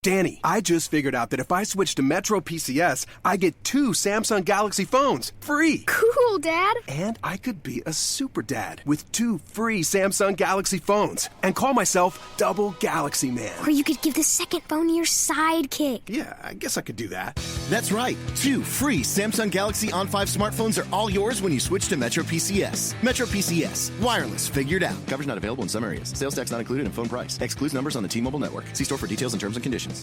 Danny, I just figured out that if I switch to Metro PCS, I get 2 Samsung Galaxy phones free. Cool, Dad. And I could be a super dad with 2 free Samsung Galaxy phones and call myself Double Galaxy Man. Or you could give the second phone to your sidekick. Yeah, I guess I could do that. That's right. 2 free Samsung Galaxy On 5 smartphones are all yours when you switch to Metro PCS. Metro PCS. Wireless figured out. Coverage not available in some areas. Sales tax not included in phone price. Excludes numbers on the T-Mobile network. See store for details and terms and conditions.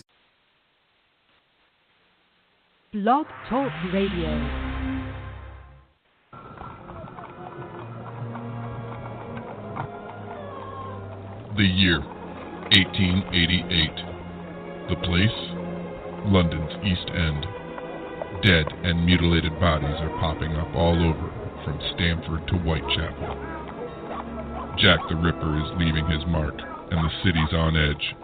Blog Talk Radio. The year, 1888. The place, London's East End. Dead and mutilated bodies are popping up all over, from Stamford to Whitechapel. Jack the Ripper is leaving his mark, and the city's on edge.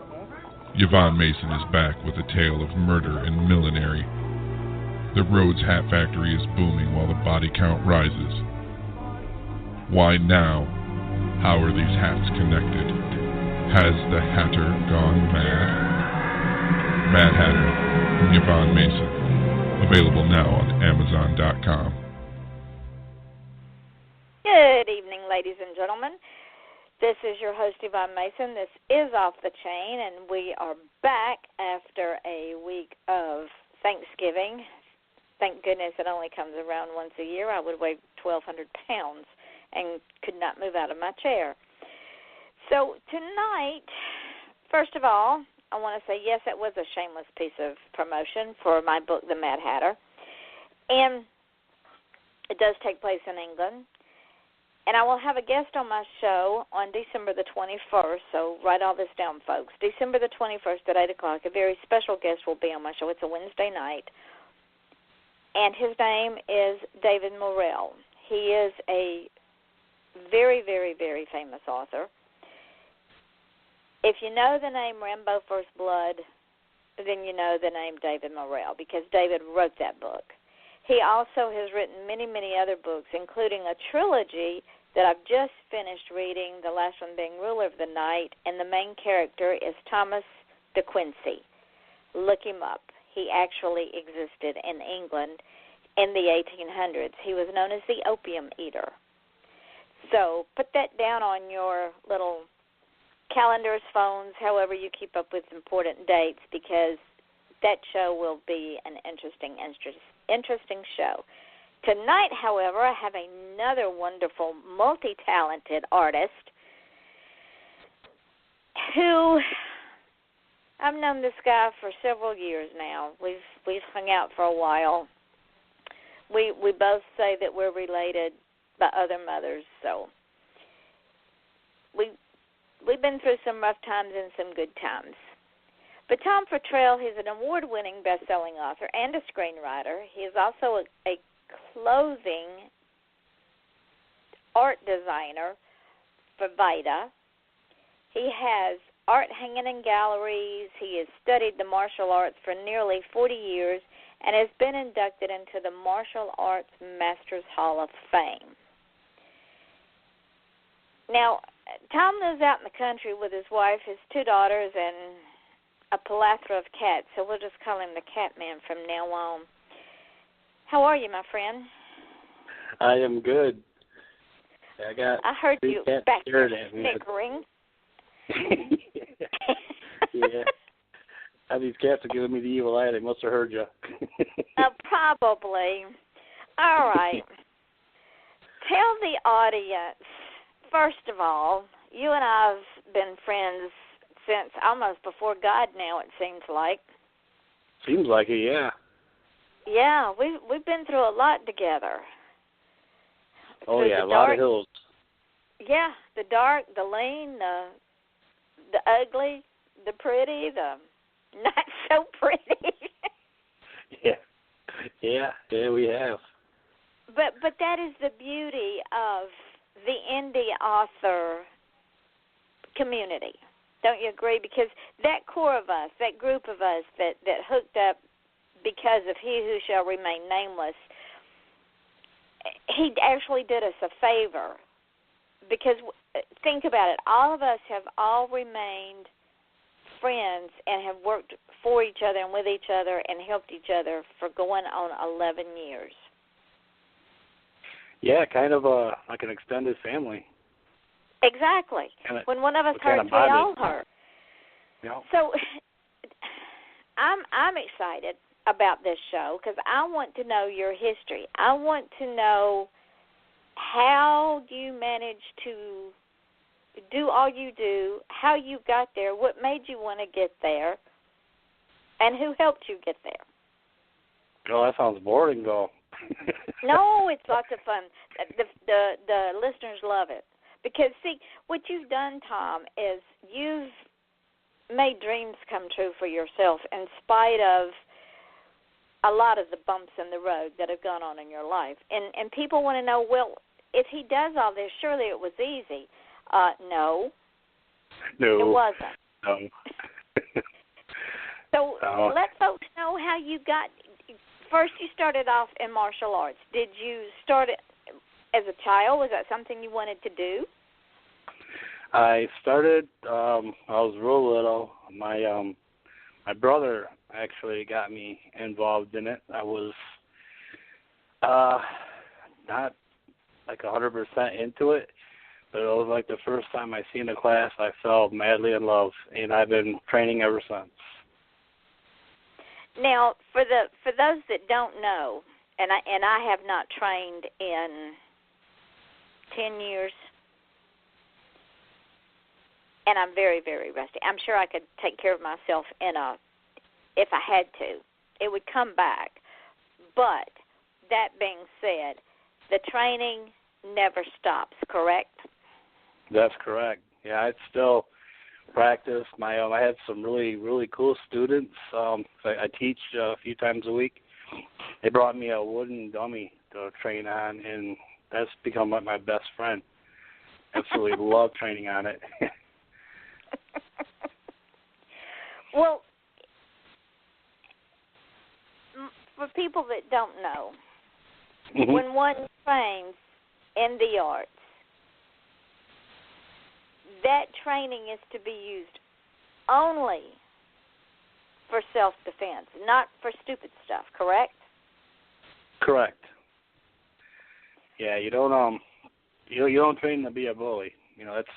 Yvonne Mason is back with a tale of murder and millinery. The Rhodes Hat Factory is booming while the body count rises. Why now? How are these hats connected? Has the Hatter gone mad? Mad Hatter from Yvonne Mason. Available now on Amazon.com. Good evening, ladies and gentlemen. This is your host, Yvonne Mason. This is Off the Chain, and we are back after a week of Thanksgiving. Thank goodness it only comes around once a year. I would weigh 1,200 pounds and could not move out of my chair. So tonight, first of all, I want to say, yes, it was a shameless piece of promotion for my book, The Mad Hatter. And it does take place in England. And I will have a guest on my show on December the 21st, so write all this down, folks. December the 21st at 8 o'clock, a very special guest will be on my show. It's a Wednesday night. And his name is David Morrell. He is a very, very, very famous author. If you know the name Rambo First Blood, then you know the name David Morrell, because David wrote that book. He also has written many, many other books, including a trilogy that I've just finished reading, the last one being Ruler of the Night, and the main character is Thomas de Quincey. Look him up. He actually existed in England in the 1800s. He was known as the Opium Eater. So put that down on your little calendars, phones, however you keep up with important dates, because that show will be an interesting show. Tonight, however, I have another wonderful, multi-talented artist who I've known this guy for several years now. We've hung out for a while. We both say that we're related by other mothers, so we've been through some rough times and some good times. But Thom Futrell, he's an award-winning best-selling author and a screenwriter. He is also a clothing art designer for Vida. He has art hanging in galleries. He has studied the martial arts for nearly 40 years and has been inducted into the Martial Arts Masters Hall of Fame. Now, Thom lives out in the country with his wife, his 2 daughters, and a plethora of cats, so we'll just call him the Cat Man from now on. How are you, my friend? I am good. I heard you back there snickering. Yeah. These cats are giving me the evil eye. They must have heard you. Probably. All right. Tell the audience, first of all, you and I have been friends since almost before God now, it seems like. Seems like it, yeah. Yeah, we've been through a lot together. Oh, yeah, a lot of hills. Yeah, the dark, the lean, the ugly, the pretty, the not so pretty. Yeah, we have. But that is the beauty of the indie author community. Don't you agree? Because that core of us, that group of us that hooked up because of He Who Shall Remain Nameless, he actually did us a favor. Because think about it, all of us have all remained friends and have worked for each other and with each other and helped each other for going on 11 years. Yeah, kind of like an extended family. Exactly. When one of us hurts, we all hurt. Yeah. So I'm excited about this show because I want to know your history. I want to know how you managed to do all you do, how you got there, what made you want to get there, and who helped you get there. Oh, that sounds boring, though. No, it's lots of fun. The listeners love it. Because, see, what you've done, Thom, is you've made dreams come true for yourself in spite of a lot of the bumps in the road that have gone on in your life. And people want to know, well, if he does all this, surely it was easy. No. No. It wasn't. No. So let folks know how you got. First, you started off in martial arts. Did you start it as a child? Was that something you wanted to do? I started. I was real little. My brother actually got me involved in it. I was not like 100% into it, but it was like the first time I seen a class, I fell madly in love, and I've been training ever since. Now, for those that don't know, and I have not trained in 10 years, and I'm very, very rusty. I'm sure I could take care of myself if I had to. It would come back. But that being said, the training never stops, correct? That's correct. Yeah, it's still practice. I had some really, really cool students. I teach a few times a week. They brought me a wooden dummy to train on, and that's become like my best friend. Absolutely love training on it. Well, for people that don't know, when one trains in the arts, that training is to be used only for self-defense, not for stupid stuff, correct? Correct. Yeah, you don't you don't train to be a bully. That's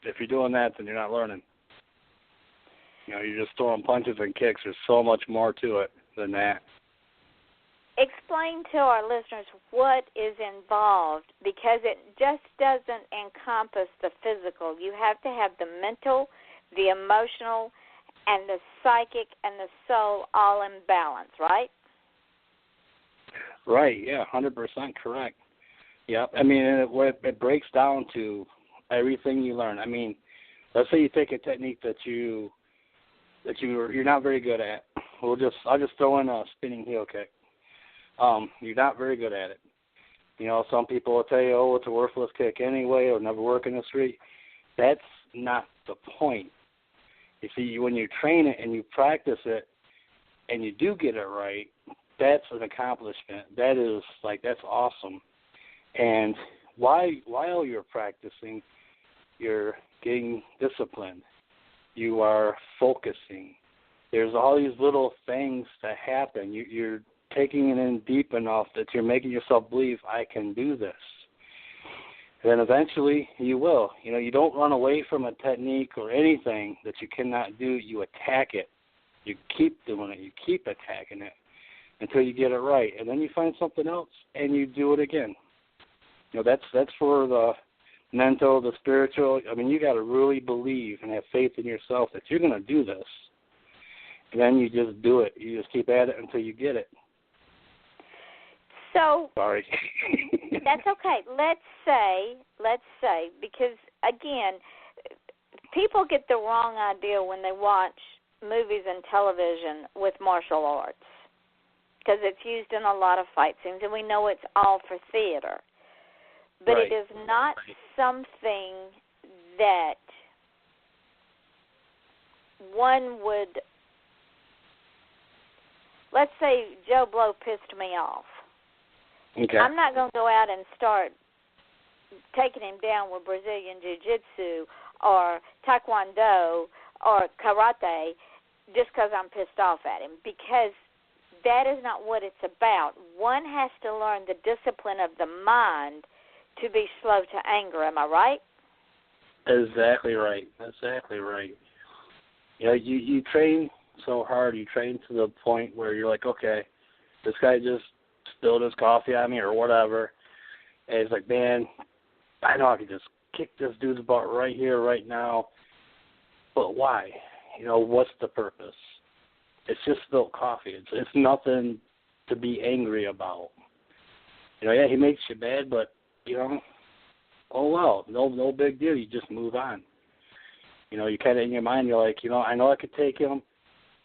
if you're doing that, then you're not learning. You're just throwing punches and kicks. There's so much more to it than that. Explain to our listeners what is involved, because it just doesn't encompass the physical. You have to have the mental, the emotional, and the psychic and the soul all in balance, right? Right, yeah, 100% correct. Yep. It breaks down to everything you learn. Let's say you take a technique that you're not very good at. I'll just throw in a spinning heel kick. You're not very good at it. Some people will tell you, oh, it's a worthless kick anyway, it'll never work in the street. That's not the point. You see, when you train it and you practice it and you do get it right, that's an accomplishment. That's awesome. And while you're practicing, you're getting disciplined. You are focusing. There's all these little things that happen. You're taking it in deep enough that you're making yourself believe, I can do this. And then eventually you will. You don't run away from a technique or anything that you cannot do. You attack it. You keep doing it. You keep attacking it until you get it right. And then you find something else and you do it again. That's for the mental, the spiritual. You got to really believe and have faith in yourself that you're going to do this. And then you just do it. You just keep at it until you get it. So, sorry. That's okay. Let's say, because, again, people get the wrong idea when they watch movies and television with martial arts, because it's used in a lot of fight scenes, and we know it's all for theater. But right. It is not something that one would, let's say Joe Blow pissed me off. Okay. I'm not going to go out and start taking him down with Brazilian Jiu-Jitsu or Taekwondo or Karate just because I'm pissed off at him, because that is not what it's about. One has to learn the discipline of the mind to be slow to anger. Am I right? Exactly right. Exactly right. You know, you train so hard. You train to the point where you're like, okay, this guy just spilled his coffee on me or whatever. And it's like, man, I know I can just kick this dude's butt right here, right now. But why? You know, what's the purpose? It's just spilled coffee. It's nothing to be angry about. You know, yeah, he makes you mad, but, you know, oh well, no big deal. You just move on. You know, you kind of in your mind, you're like, you know, I know I could take him.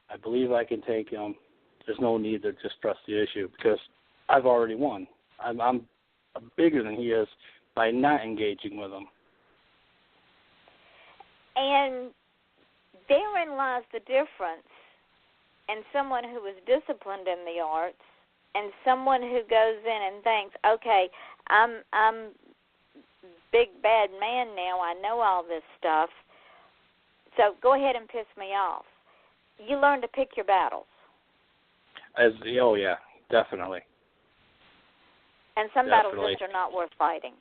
I believe I can take him. There's no need to just press the issue because I've already won. I'm bigger than he is by not engaging with him. And therein lies the difference in someone who is disciplined in the arts and someone who goes in and thinks, okay, I'm big bad man now. I know all this stuff. So go ahead and piss me off. You learn to pick your battles. Oh, yeah, definitely. And some battles just are not worth fighting.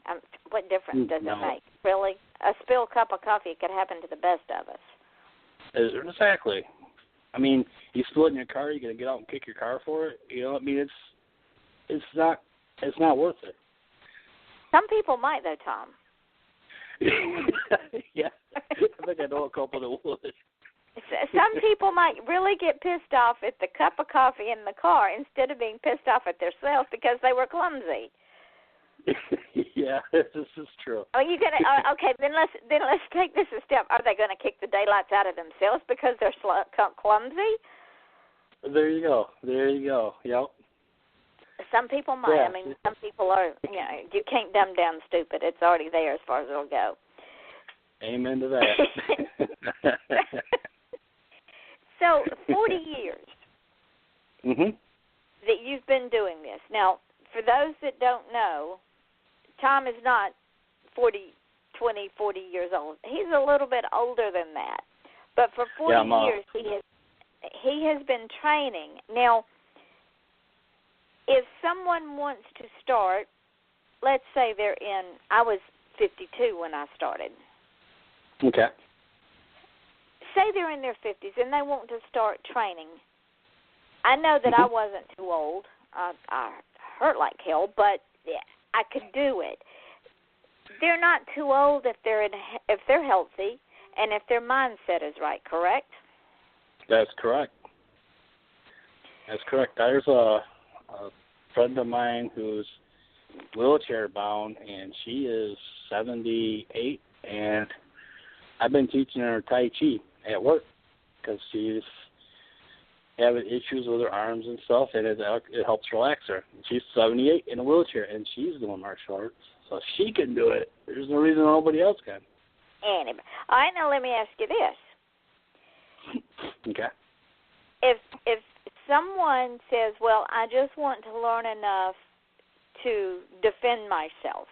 What difference does it make? Really? A spilled cup of coffee could happen to the best of us. Exactly. I mean, you spill it in your car, you're going to get out and kick your car for it? You know, I mean, it's not worth it. Some people might, though, Tom. Yeah, I think I know a couple that would. Some people might really get pissed off at the cup of coffee in the car instead of being pissed off at themselves because they were clumsy. Yeah, this is true. Are you gonna? Okay, then let's take this a step. Are they going to kick the daylights out of themselves because they're clumsy? There you go. Yep. Some people might. Yeah. I mean, some people are. You know, you can't dumb down stupid. It's already there as far as it'll go. Amen to that. So, 40 years that you've been doing this. Now, for those that don't know, Tom is not 40 years old. He's a little bit older than that. But for 40 years, he has been training. Now, if someone wants to start, let's say I was 52 when I started. Okay. Say they're in their 50s and they want to start training. I know that I wasn't too old. I hurt like hell, but I could do it. They're not too old if they're healthy and if their mindset is right, correct? That's correct. There's a friend of mine who's wheelchair bound, and she is 78, and I've been teaching her Tai Chi at work because she's having issues with her arms and stuff, and it helps relax her. She's 78 in a wheelchair, and she's doing martial arts, so she can do it. There's no reason nobody else can. Anyway, all right, now let me ask you this. Okay. If someone says, well, I just want to learn enough to defend myself,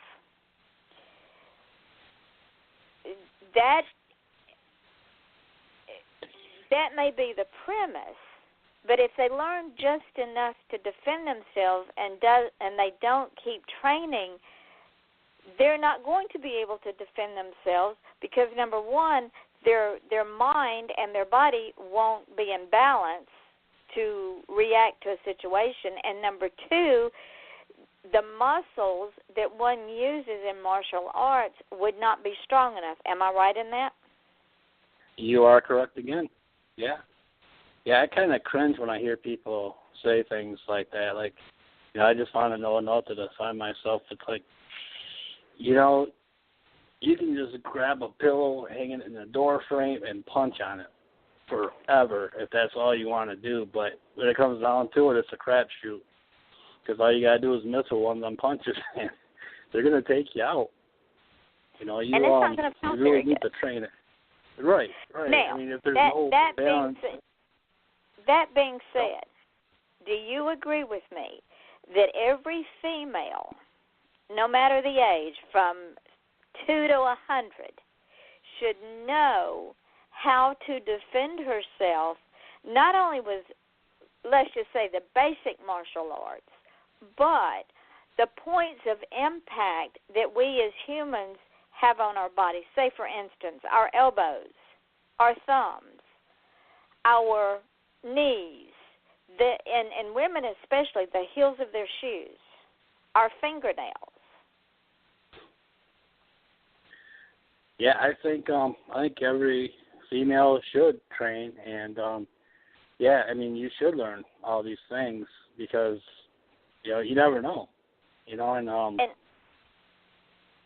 that may be the premise, but if they learn just enough to defend themselves and they don't keep training, they're not going to be able to defend themselves because, number one, their mind and their body won't be in balance to react to a situation, and number two, the muscles that one uses in martial arts would not be strong enough. Am I right in that? You are correct again. Yeah. Yeah, I kind of cringe when I hear people say things like that. Like, you know, I just want to know enough to define myself. It's like, you know, you can just grab a pillow, hang it in the door frame, and punch on it forever if that's all you want to do. But when it comes down to it, it's a crapshoot. Because all you got to do is miss with one of them punches, and they're going to take you out. You know, you really need to train it. Right. Now, I mean, if there's no balance. That being said, do you agree with me that every female, no matter the age, from 2 to 100, should know how to defend herself not only was, let's just say, the basic martial arts, but the points of impact that we as humans have on our bodies. Say, for instance, our elbows, our thumbs, our knees, and women especially, the heels of their shoes, our fingernails. Yeah, I think every female should train, and yeah, I mean, you should learn all these things because you never know, and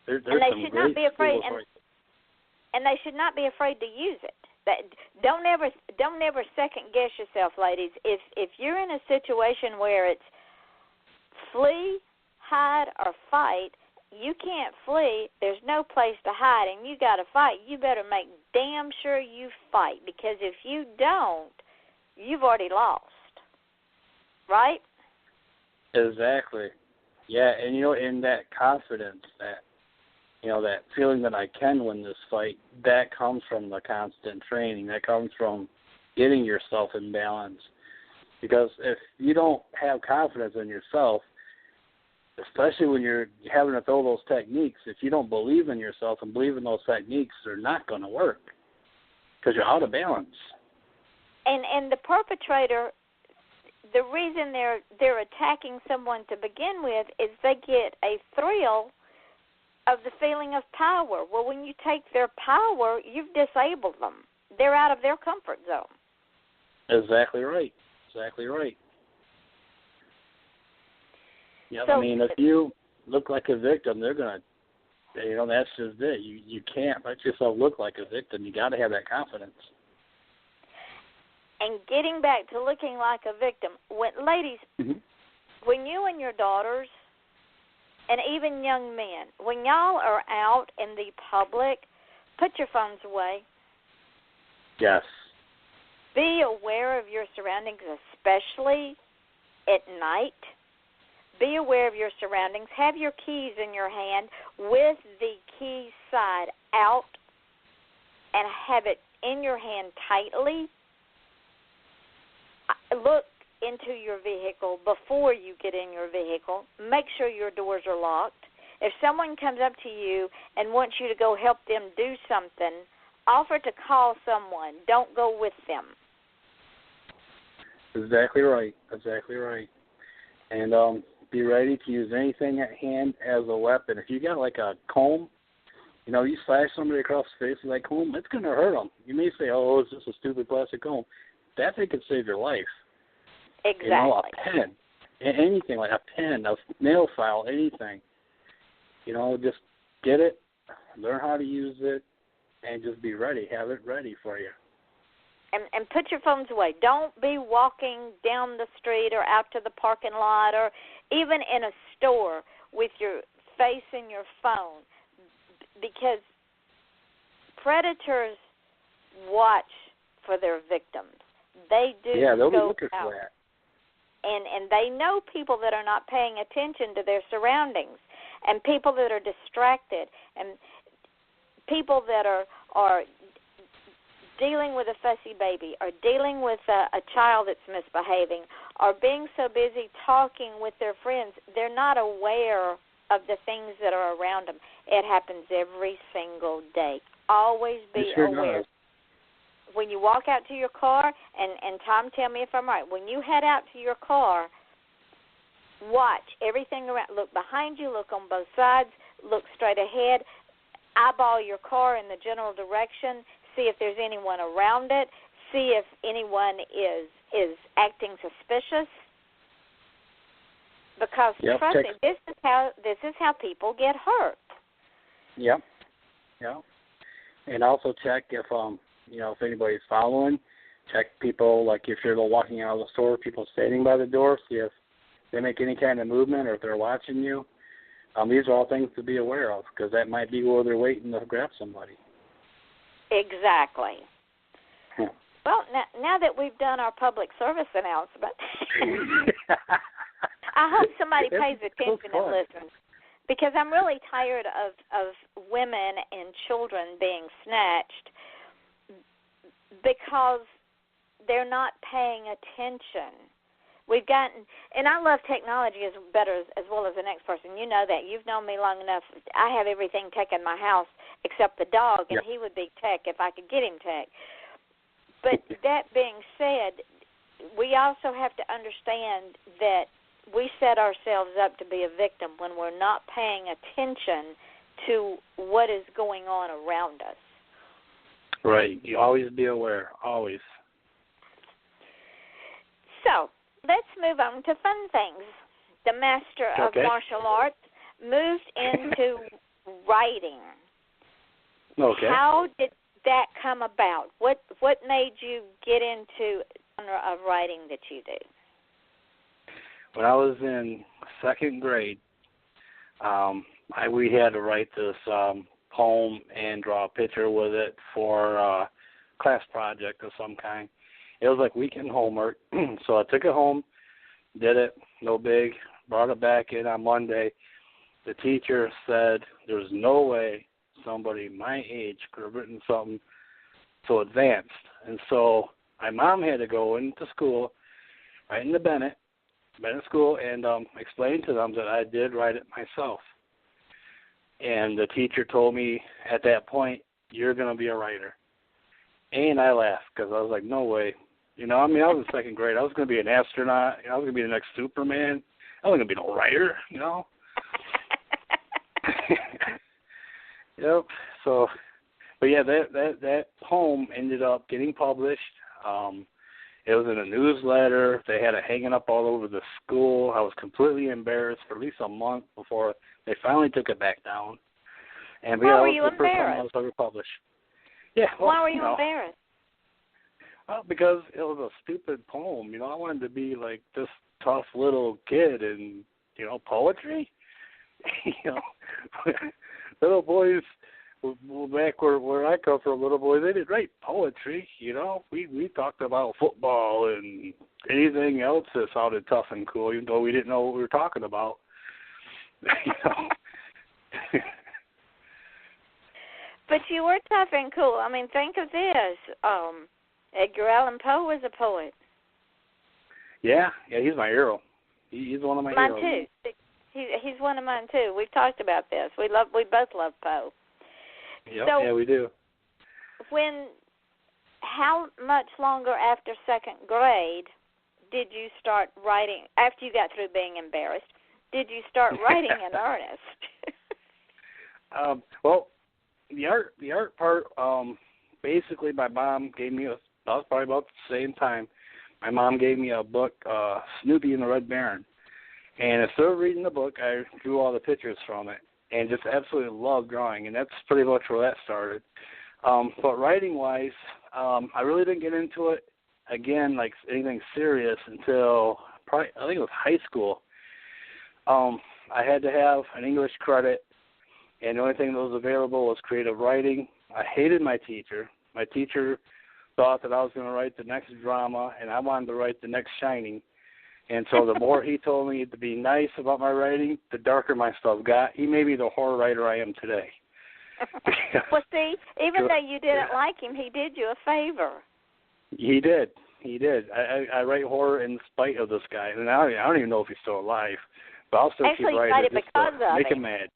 there's they some should great not be afraid, schools and they should not be afraid to use it. Don't ever second guess yourself, ladies. If you're in a situation where it's flee, hide, or fight, you can't flee. There's no place to hide, and you got to fight. You better make damn sure you fight, because if you don't, you've already lost. Right? Exactly. Yeah, and in that confidence, that feeling that I can win this fight, that comes from the constant training. That comes from getting yourself in balance. Because if you don't have confidence in yourself, especially when you're having to throw those techniques, if you don't believe in yourself and believe in those techniques, they're not going to work because you're out of balance. And the perpetrator, the reason they're attacking someone to begin with is they get a thrill of the feeling of power. Well, when you take their power, you've disabled them. They're out of their comfort zone. Exactly right. Exactly right. Yeah, So, I mean, if you look like a victim, they're going to, that's just it. You can't let yourself look like a victim. You got to have that confidence. And getting back to looking like a victim, ladies, when you and your daughters, and even young men, when y'all are out in the public, put your phones away. Yes. Be aware of your surroundings, especially at night. Be aware of your surroundings. Have your keys in your hand with the key side out and have it in your hand tightly. Look into your vehicle before you get in your vehicle. Make sure your doors are locked. If someone comes up to you and wants you to go help them do something, offer to call someone. Don't go with them. Exactly right. Exactly right. And be ready to use anything at hand as a weapon. If you got like a comb, you slash somebody across the face with that comb, it's going to hurt them. You may say, oh, it's just a stupid plastic comb. That thing could save your life. Exactly. A pen, anything like a pen, a nail file, anything. Just get it, learn how to use it, and just be ready. Have it ready for you. And put your phones away. Don't be walking down the street or out to the parking lot or even in a store with your face in your phone, because predators watch for their victims. They do. Yeah, they'll be looking for that. And they know people that are not paying attention to their surroundings, and people that are distracted, and people that are dealing with a fussy baby, or dealing with a child that's misbehaving, or being so busy talking with their friends, they're not aware of the things that are around them. It happens every single day. Always be aware. Does. When you walk out to your car, and Tom, tell me if I'm right, when you head out to your car, watch everything around. Look behind you, look on both sides, look straight ahead, eyeball your car in the general direction, see if there's anyone around it, see if anyone is acting suspicious. Because trust me, this is how people get hurt. Yep. Yeah. And also check if if anybody's following. Check people, like if you're walking out of the store, people standing by the door, see if they make any kind of movement or if they're watching you. These are all things to be aware of, because that might be where they're waiting to grab somebody. Exactly. Yeah. Well, now that we've done our public service announcement, I hope somebody pays attention and listens, because I'm really tired of women and children being snatched, because they're not paying attention. We've gotten, and I love technology as well as the next person. You know that. You've known me long enough. I have everything tech in my house except the dog, and he would be tech if I could get him tech. But that being said, we also have to understand that we set ourselves up to be a victim when we're not paying attention to what is going on around us. Right. You always be aware, always. So, let's move on to fun things. The master of martial arts moved into writing. Okay. How did that come about? What made you get into the genre of writing that you do? When I was in second grade, we had to write this poem and draw a picture with it for a class project of some kind. It was like weekend homework, so I took it home, did it, no big, brought it back in on Monday. The teacher said there's no way somebody my age could have written something so advanced. And so my mom had to go into school, right into Bennett School, and explain to them that I did write it myself. And the teacher told me at that point, you're going to be a writer. And I laughed because I was like, no way. I was in second grade. I was going to be an astronaut. I was going to be the next Superman. I wasn't going to be no writer, Yep. So, but yeah, that poem ended up getting published. It was in a newsletter. They had it hanging up all over the school. I was completely embarrassed for at least a month before they finally took it back down. And Why were you the first time I embarrassed? was ever published. Yeah. Well, Why were you embarrassed? Well, because it was a stupid poem. I wanted to be like this tough little kid in, poetry. Little boys, back where I come from, little boys, they didn't write poetry. We talked about football and anything else that sounded tough and cool, even though we didn't know what we were talking about. But you were tough and cool. I mean, think of this. Edgar Allan Poe was a poet. Yeah, he's my hero. He's one of my heroes. Mine too. He's one of mine too. We've talked about this. We both love Poe. Yep, so yeah, we do. How much longer after second grade did you start writing? After you got through being embarrassed, did you start writing in earnest? Well, the art part. Basically, my mom gave me that was probably about the same time. My mom gave me a book, Snoopy and the Red Baron. And instead of reading the book, I drew all the pictures from it and just absolutely loved drawing. And that's pretty much where that started. But writing-wise, I really didn't get into it, again, like anything serious until probably, I think it was high school. I had to have an English credit, and the only thing that was available was creative writing. I hated my teacher. My teacher thought that I was going to write the next drama, and I wanted to write the next Shining. And so the more he told me to be nice about my writing, the darker my stuff got. He made me the horror writer I am today. Well, see, even though you didn't like him, he did you a favor. He did. I write horror in spite of this guy. And I don't even know if he's still alive. But I'll still Actually, keep writing it because of make him. him mad.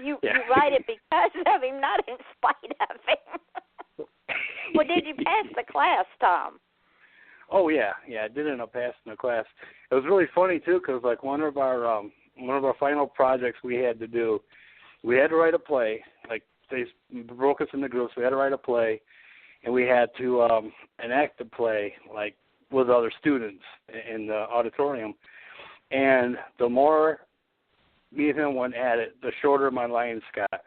You write it because of him, not in spite of him. Well, did you pass the class, Tom? Oh yeah, I did end up passing the class. It was really funny too, because like one of our final projects we had to do, we had to write a play. Like they broke us into groups. We had to write a play, and we had to enact the play like with other students in the auditorium. And the more me and him went at it, the shorter my lines got,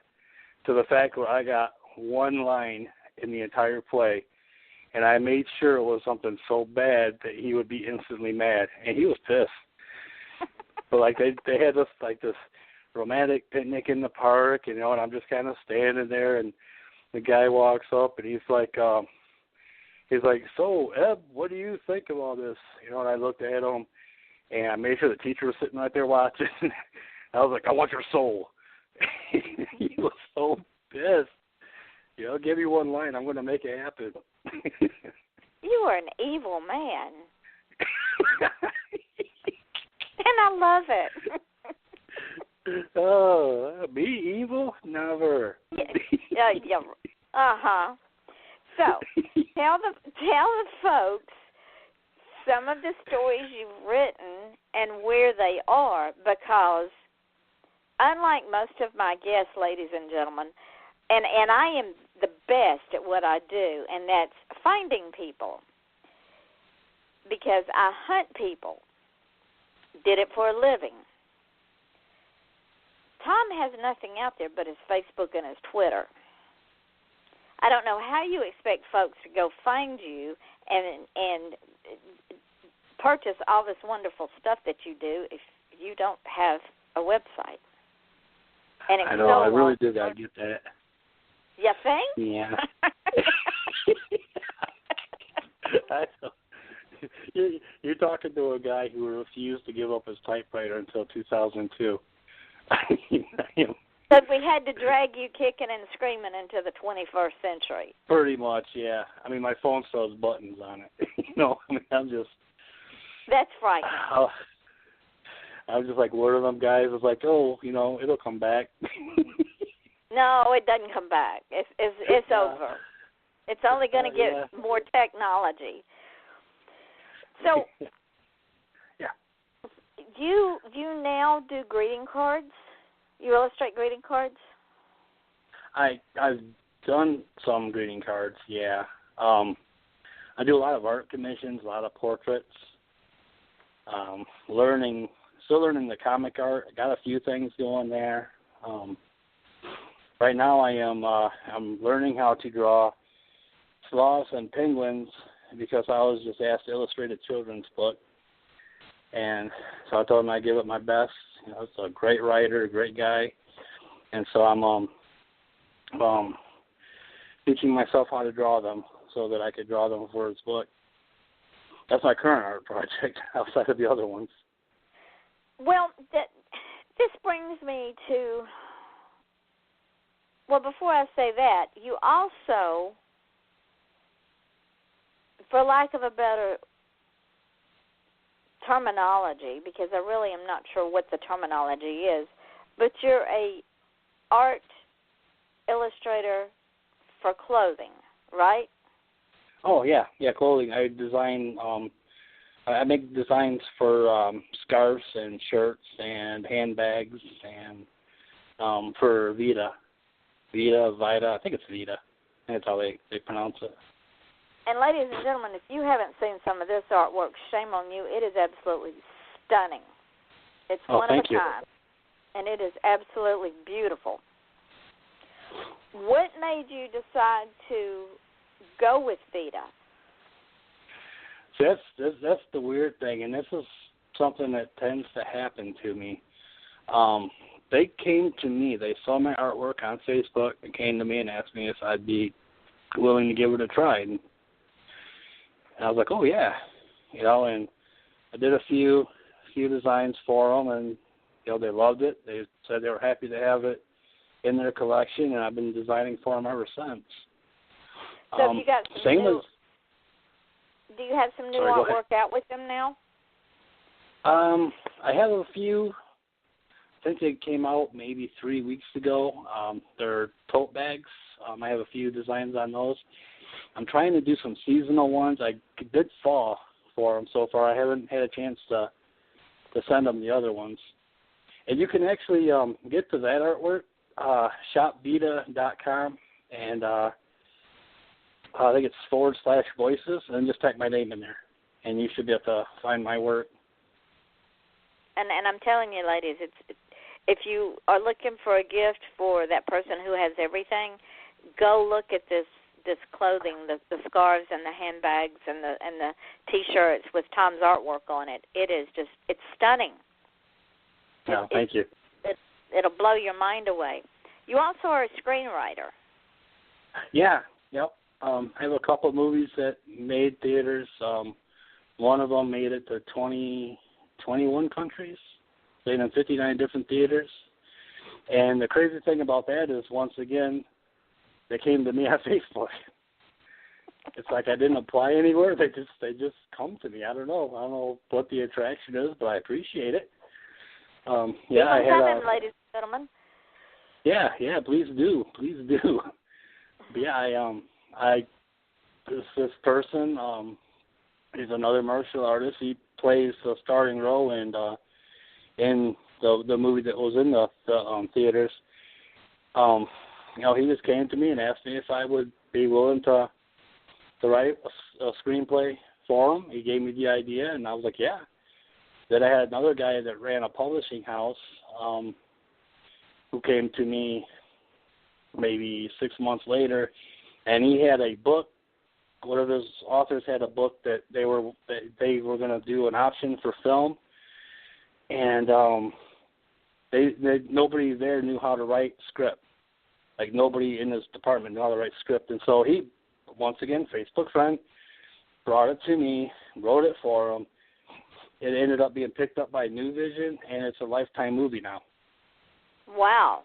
to the fact where I got one line in the entire play. And I made sure it was something so bad that he would be instantly mad, and he was pissed. But like they had this romantic picnic in the park, and I'm just kind of standing there, and the guy walks up, and he's like, so Eb, what do you think of all this? And I looked at him, and I made sure the teacher was sitting right there watching. I was like, I want your soul. He was so pissed. Give me one line. I'm going to make it happen. You are an evil man. And I love it. Oh, be evil? Never. Yeah. Uh-huh. So, tell the folks some of the stories you've written and where they are, because unlike most of my guests, ladies and gentlemen, and I am the best at what I do, and that's finding people, because I hunt people. Did it for a living. Thom has nothing out there but his Facebook and his Twitter. I don't know how you expect folks to go find you and purchase all this wonderful stuff that you do if you don't have a website. And it's I know, I really did gotta get that. You think? Yeah. I know. You're talking to a guy who refused to give up his typewriter until 2002. But we had to drag you kicking and screaming into the 21st century. Pretty much, yeah. I mean, my phone still has buttons on it. I'm just... That's frightening. I was just like, one of them guys was like, oh, it'll come back. No, it doesn't come back. It's over. It's only going to get more technology. So, yeah. You now do greeting cards? You illustrate greeting cards? I've done some greeting cards, yeah. I do a lot of art commissions, a lot of portraits. Still learning the comic art. I got a few things going there. Right now I'm learning how to draw sloths and penguins, because I was just asked to illustrate a children's book. And so I told him I'd give it my best. It's a great writer, a great guy. And so I'm teaching myself how to draw them so that I could draw them for his book. That's my current art project outside of the other ones. Well, this brings me to, well, before I say that, you also, for lack of a better terminology, because I really am not sure what the terminology is, but you're a art illustrator for clothing, right? Oh, yeah, clothing. I design, I make designs for scarves and shirts and handbags and for Vida, I think it's Vida. That's how they pronounce it. And ladies and gentlemen, if you haven't seen some of this artwork, shame on you. It is absolutely stunning. It's one of a kind, and it is absolutely beautiful. What made you decide to go with Vida? That's the weird thing, and this is something that tends to happen to me. They came to me. They saw my artwork on Facebook and came to me and asked me if I'd be willing to give it a try. And I was like, oh, yeah. And I did a few designs for them, and, they loved it. They said they were happy to have it in their collection, and I've been designing for them ever since. So have you got some new, do you have some new artwork out with them now? I have a few. I think they came out maybe 3 weeks ago. They're tote bags. I have a few designs on those. I'm trying to do some seasonal ones. I did fall for them so far. I haven't had a chance to send them the other ones. And you can actually get to that artwork, shopvida.com, and I think it's /voices, and then just type my name in there, and you should be able to find my work. And I'm telling you, ladies, if you are looking for a gift for that person who has everything, go look at this clothing, the scarves and the handbags and the T-shirts with Thom's artwork on it. It's stunning. No, thank you. It'll blow your mind away. You also are a screenwriter. Yeah, yep. I have a couple of movies that made theaters. One of them made it to 21 countries, played in 59 different theaters. And the crazy thing about that is, once again, they came to me on Facebook. It's like I didn't apply anywhere. They just come to me. I don't know what the attraction is, but I appreciate it. Yeah, I had ladies and gentlemen. Yeah, please do. But yeah, this person, he's another martial artist. He plays the starting role in the movie that was in the theaters. He just came to me and asked me if I would be willing to write a screenplay for him. He gave me the idea, and I was like, yeah. Then I had another guy that ran a publishing house who came to me maybe 6 months later, and he had a book. One of his authors had a book that they were going to do an option for film, and nobody there knew how to write script. Like, nobody in his department knew how to write script, and so he, once again, Facebook friend, brought it to me, wrote it for him. It ended up being picked up by New Vision, and it's a Lifetime movie now. Wow.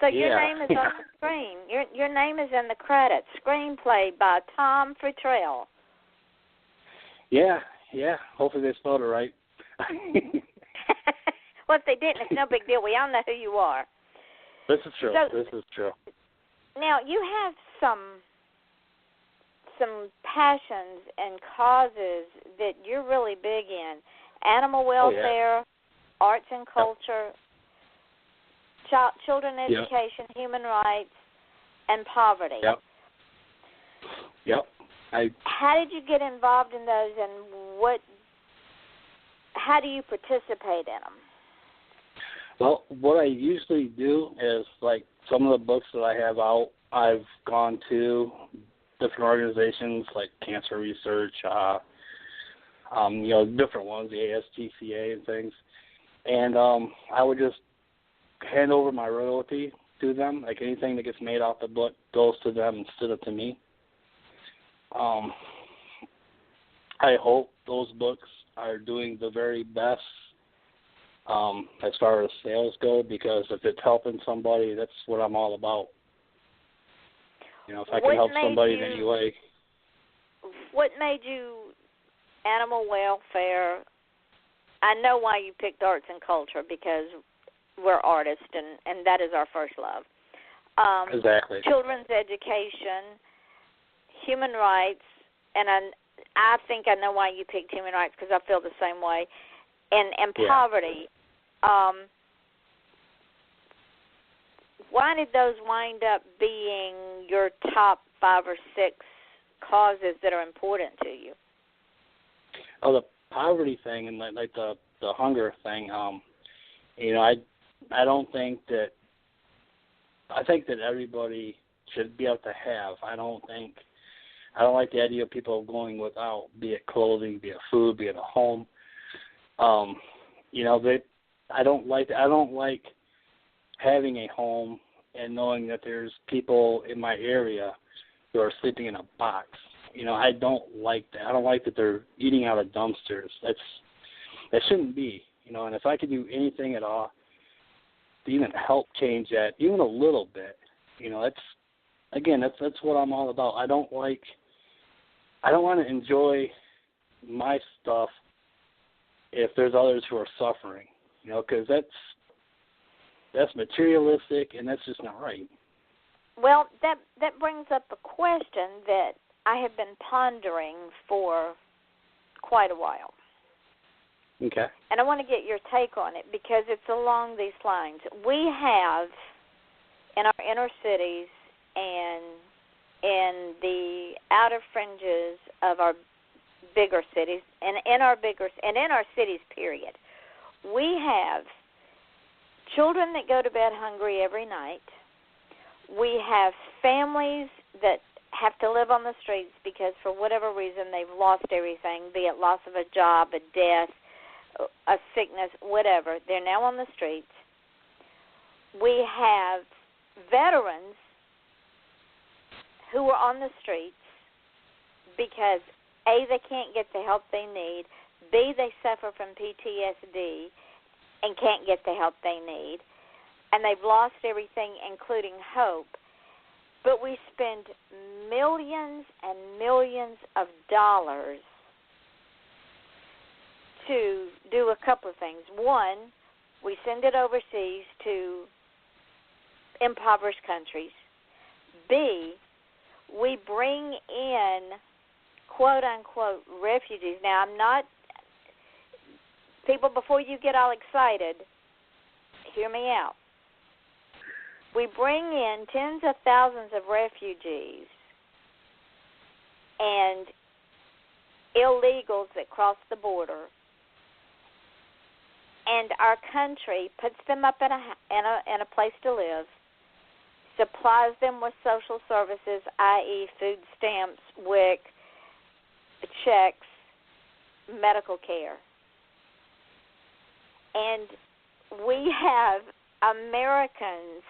So your name is on the screen. Your name is in the credits. Screenplay by Thom Futrell. Yeah. Hopefully they spelled it right. Well, if they didn't, it's no big deal. We all know who you are. This is true. Now, you have some passions and causes that you're really big in. Animal welfare, arts and culture, children education, human rights, and poverty. Yep. How did you get involved in those, and how do you participate in them? Well, what I usually do is, like, some of the books that I have out, I've gone to different organizations like Cancer Research, different ones, the ASTCA and things, and I would just hand over my royalty to them. Like, anything that gets made off the book goes to them instead of to me. I hope those books are doing the very best as far as sales go, because if it's helping somebody, that's what I'm all about. If I can help somebody in any way. What made you animal welfare? I know why you picked arts and culture, because we're artists, and that is our first love. Exactly. Children's education, human rights, and I think I know why you picked human rights, because I feel the same way, and poverty. Why did those wind up being your top 5 or 6 causes that are important to you? Oh, the poverty thing and like the hunger thing. I don't think that. I think that everybody should be able to have. I don't like the idea of people going without, be it clothing, be it food, be it a home. I don't like having a home and knowing that there's people in my area who are sleeping in a box. I don't like that. I don't like that they're eating out of dumpsters. That shouldn't be. And if I could do anything at all to even help change that, even a little bit, that's what I'm all about. I don't want to enjoy my stuff if there's others who are suffering, because that's materialistic, and that's just not right. Well, that brings up a question that I have been pondering for quite a while. Okay. And I want to get your take on it, because it's along these lines. We have, in our inner cities and in the outer fringes of our bigger cities, and in our cities, period, we have children that go to bed hungry every night. We have families that have to live on the streets because for whatever reason they've lost everything, be it loss of a job, a death, a sickness, whatever. They're now on the streets. We have veterans who are on the streets because, A, they can't get the help they need, B, they suffer from PTSD and can't get the help they need, and they've lost everything, including hope. but we spend millions and millions of dollars to do a couple of things. One, we send it overseas to impoverished countries. B, we bring in quote-unquote refugees. Now, people, before you get all excited, hear me out. We bring in tens of thousands of refugees and illegals that cross the border, and our country puts them up in a place to live, supplies them with social services, i.e. food stamps, WIC, checks, medical care. And we have Americans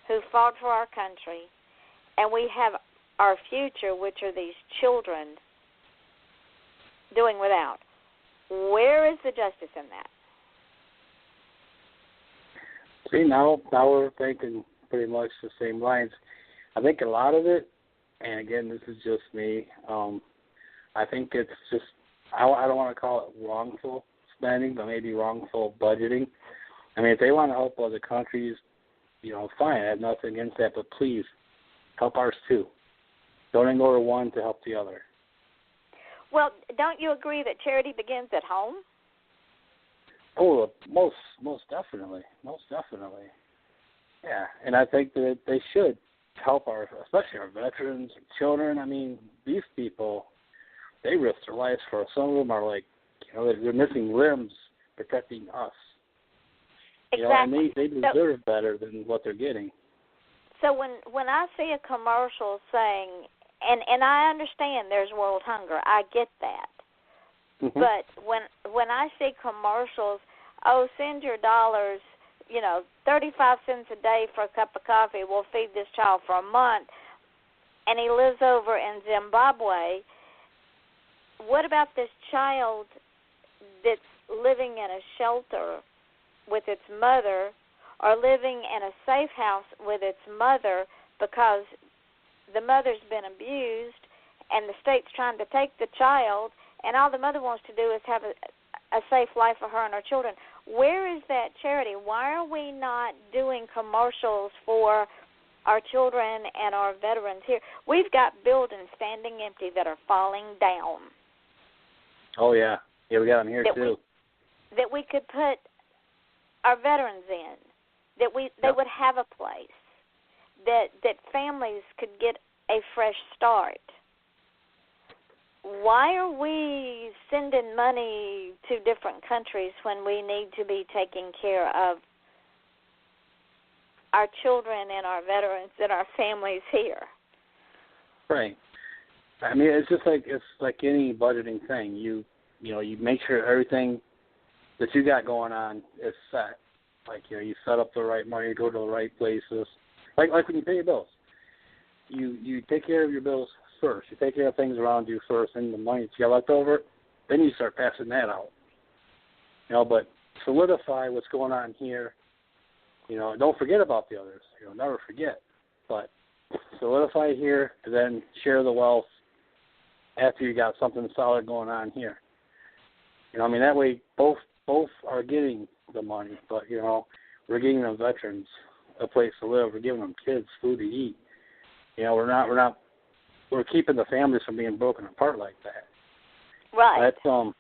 who fought for our country, and we have our future, which are these children, doing without. Where is the justice in that? See, now we're thinking pretty much the same lines. I think a lot of it, and again, this is just me, I think it's just, I don't want to call it wrongful spending, but maybe wrongful budgeting. I mean, if they want to help other countries, fine, I have nothing against that, but please, help ours too. Don't ignore one to help the other. Well, don't you agree that charity begins at home? Oh, most definitely. Yeah, and I think that they should help especially our veterans, children. I mean, these people, they risk their lives for us. Some of them are like, they're missing limbs protecting us. Exactly. And they deserve better than what they're getting. So when I see a commercial saying, and I understand there's world hunger, I get that. Mm-hmm. But when I see commercials, send your dollars, 35 cents a day for a cup of coffee, we'll feed this child for a month, and he lives over in Zimbabwe, what about this child that's living in a shelter with its mother or living in a safe house with its mother because the mother's been abused and the state's trying to take the child, and all the mother wants to do is have a safe life for her and her children? Where is that charity? Why are we not doing commercials for our children and our veterans here? We've got buildings standing empty that are falling down. Oh, yeah. Yeah, we got them here, too. That we could put our veterans in, that they would have a place, that families could get a fresh start. Why are we sending money to different countries when we need to be taking care of our children and our veterans and our families here? Right. I mean, it's like any budgeting thing. You make sure everything that you got going on is set. Like, you set up the right money, go to the right places. Like when you pay your bills, you take care of your bills first. You take care of things around you first, and the money that you got left over, then you start passing that out. But solidify what's going on here. Don't forget about the others. Never forget. But solidify here, and then share the wealth after you got something solid going on here. That way both are getting the money, but we're giving them veterans a place to live. We're giving them kids food to eat. We're keeping the families from being broken apart like that. Right. That's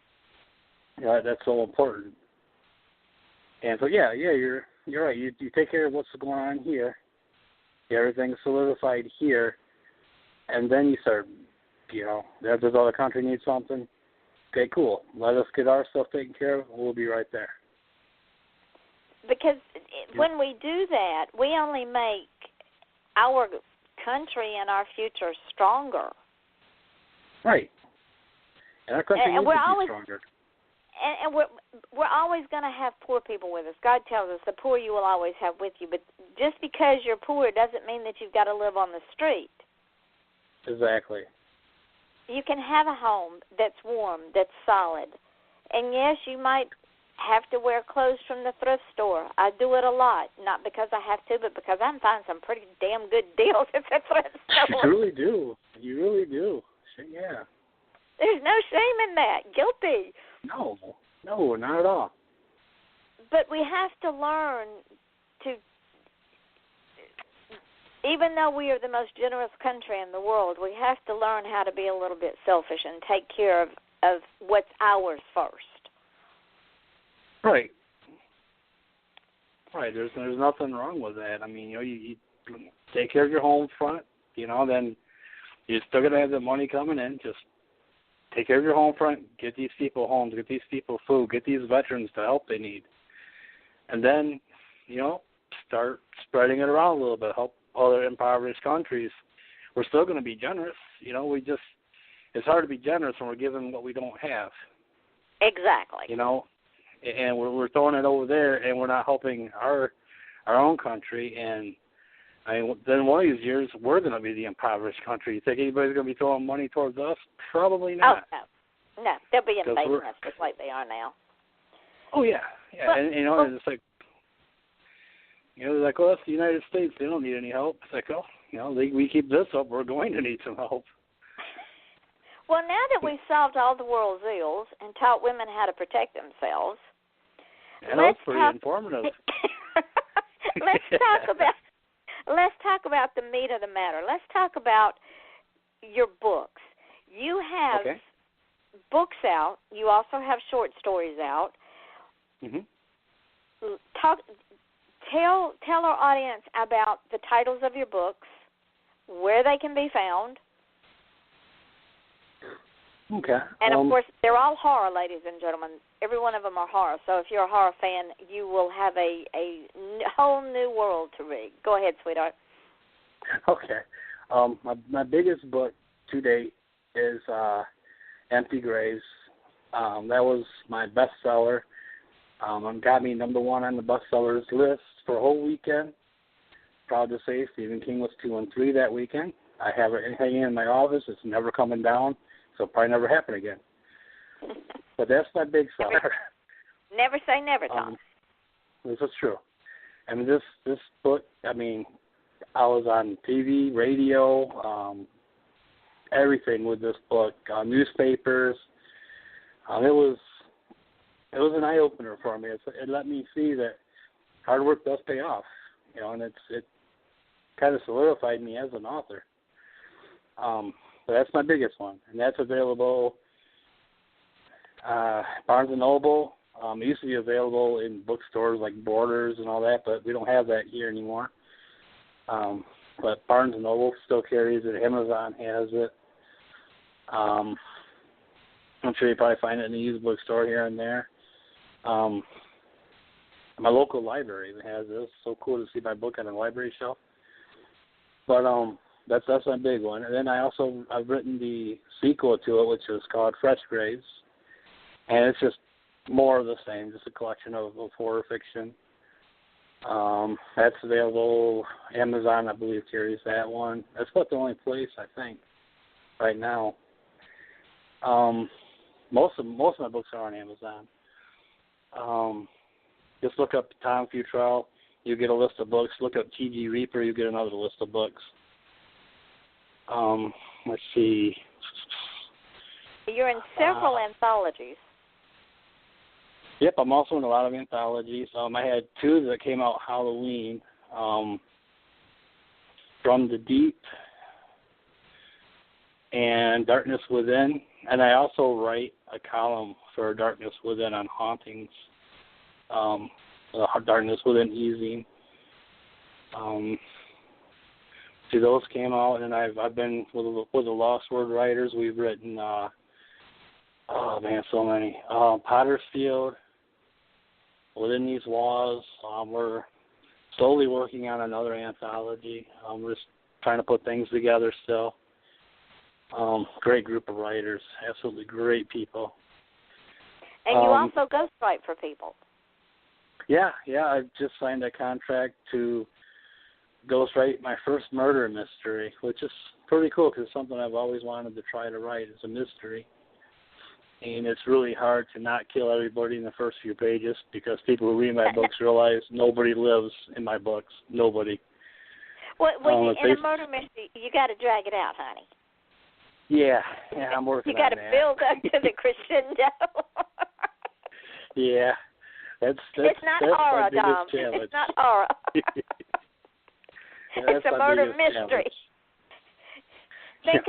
that's so important. And so you're right. You take care of what's going on here. Everything's solidified here, and then you start. If this other country needs something, okay, cool. Let us get our stuff taken care of. We'll be right there. Because when we do that, we only make our country and our future stronger. Right. And our country needs to be stronger. And we're always going to have poor people with us. God tells us the poor you will always have with you. But just because you're poor doesn't mean that you've got to live on the street. Exactly. You can have a home that's warm, that's solid. And yes, you might have to wear clothes from the thrift store. I do it a lot, not because I have to, but because I can find some pretty damn good deals at the thrift store. You really do. You really do. Yeah. There's no shame in that. Guilty. No, not at all. But we have to learn to, even though we are the most generous country in the world, we have to learn how to be a little bit selfish and take care of what's ours first. Right. There's nothing wrong with that. I mean, you take care of your home front, then you're still going to have the money coming in. Just take care of your home front, get these people homes, get these people food, get these veterans the help they need. And then, start spreading it around a little bit, help other impoverished countries. We're still going to be generous. It's hard to be generous when we're given what we don't have. Exactly. And we're throwing it over there, and we're not helping our own country. And then one of these years, we're going to be the impoverished country. You think anybody's going to be throwing money towards us? Probably not. Oh, no. They'll be invading us just like they are now. Oh, yeah. But, and it's like, they're like, well, that's the United States. They don't need any help. It's like, we keep this up, we're going to need some help. Well, now that we've solved all the world's ills and taught women how to protect themselves, that's pretty informative. Let's talk about the meat of the matter. Let's talk about your books. You have books out. You also have short stories out. Mm-hmm. Tell our audience about the titles of your books, where they can be found. Okay. And, of course, they're all horror, ladies and gentlemen. Every one of them are horror. So if you're a horror fan, you will have a whole new world to read. Go ahead, sweetheart. Okay. My biggest book to date is Empty Graves. That was my bestseller. Got me number one on the bestsellers list for a whole weekend. Proud to say Stephen King was 2 and 3 that weekend. I have it hanging in my office. It's never coming down, so it'll probably never happen again. But that's my big seller. Never say never, Tom. This is true. I mean, this book, I was on TV, radio, everything with this book, newspapers. It was an eye-opener for me. It let me see that hard work does pay off, and it kind of solidified me as an author. But that's my biggest one, and that's available Barnes & Noble. It used to be available in bookstores like Borders and all that, but we don't have that here anymore. But Barnes & Noble still carries it. Amazon has it. I'm sure you probably find it in a used bookstore here and there. My local library even has this. It's so cool to see my book on a library shelf. But that's my big one. And then I've written the sequel to it, which is called Fresh Graves, and it's just more of the same, just a collection of horror fiction. That's available. Amazon, I believe, carries that one. That's about the only place, I think, right now. Most of my books are on Amazon. Just look up Thom Futrell, you get a list of books. Look up T.G. Reaper, you get another list of books. Let's see. You're in several anthologies. Yep, I'm also in a lot of anthologies. I had 2 that came out Halloween. From the Deep and Darkness Within. And I also write a column for Darkness Within on hauntings. Darkness Within Easing. Those came out, and I've been with the Lost Word Writers. We've written, so many. Pottersfield, Within These Walls. We're slowly working on another anthology. We're just trying to put things together still. Great group of writers, absolutely great people. And you also ghostwrite for people. Yeah, I just signed a contract to ghostwrite my first murder mystery, which is pretty cool because it's something I've always wanted to try to write. It's a mystery. and it's really hard to not kill everybody in the first few pages because people who read my books realize nobody lives in my books. Nobody. Well, in a murder mystery, you got to drag it out, honey. Yeah, I'm working on that. You got to build up to the crescendo. Yeah, that's it's not horror, Dom. It's not horror. It's a murder mystery. Think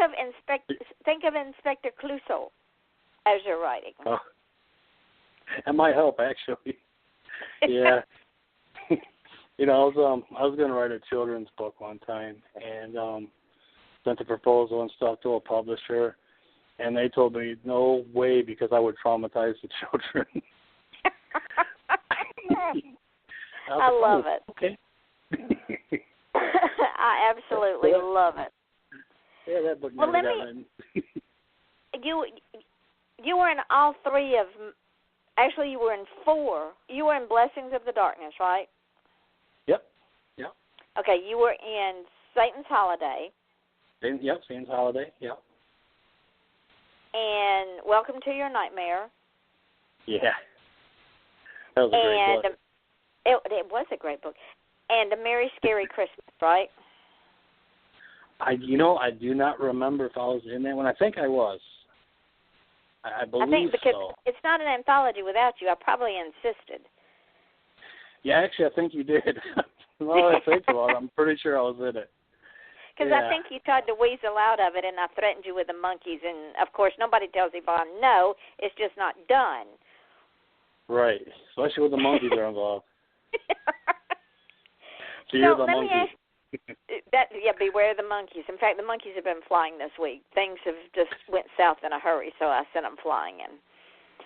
of Inspector Clouseau as you're writing. Oh, that might help, actually. Yeah. You know, I was going to write a children's book one time, and sent a proposal and stuff to a publisher, and they told me no way because I would traumatize the children. I love it. Okay. I absolutely love it. Yeah, that book. Well, let me. You were in all three of. Actually, you were in four. You were in Blessings of the Darkness, right? Yep. Okay, you were in Satan's Holiday. Yep, Satan's Holiday. Yep. And Welcome to Your Nightmare. Yeah. That was a great book. It was a great book. And A Merry Scary Christmas, right? I do not remember if I was in that one. I think I was. I believe so. I think because it's not an anthology without you. I probably insisted. Yeah, actually, I think you did. Well, I think about it. I'm pretty sure I was in it. Because I think you tried to weasel out of it, and I threatened you with the monkeys. And, of course, nobody tells Yvonne no. It's just not done. Right, especially when the monkeys are involved. So let me ask beware the monkeys. In fact, the monkeys have been flying this week. Things have just went south in a hurry, so I sent them flying and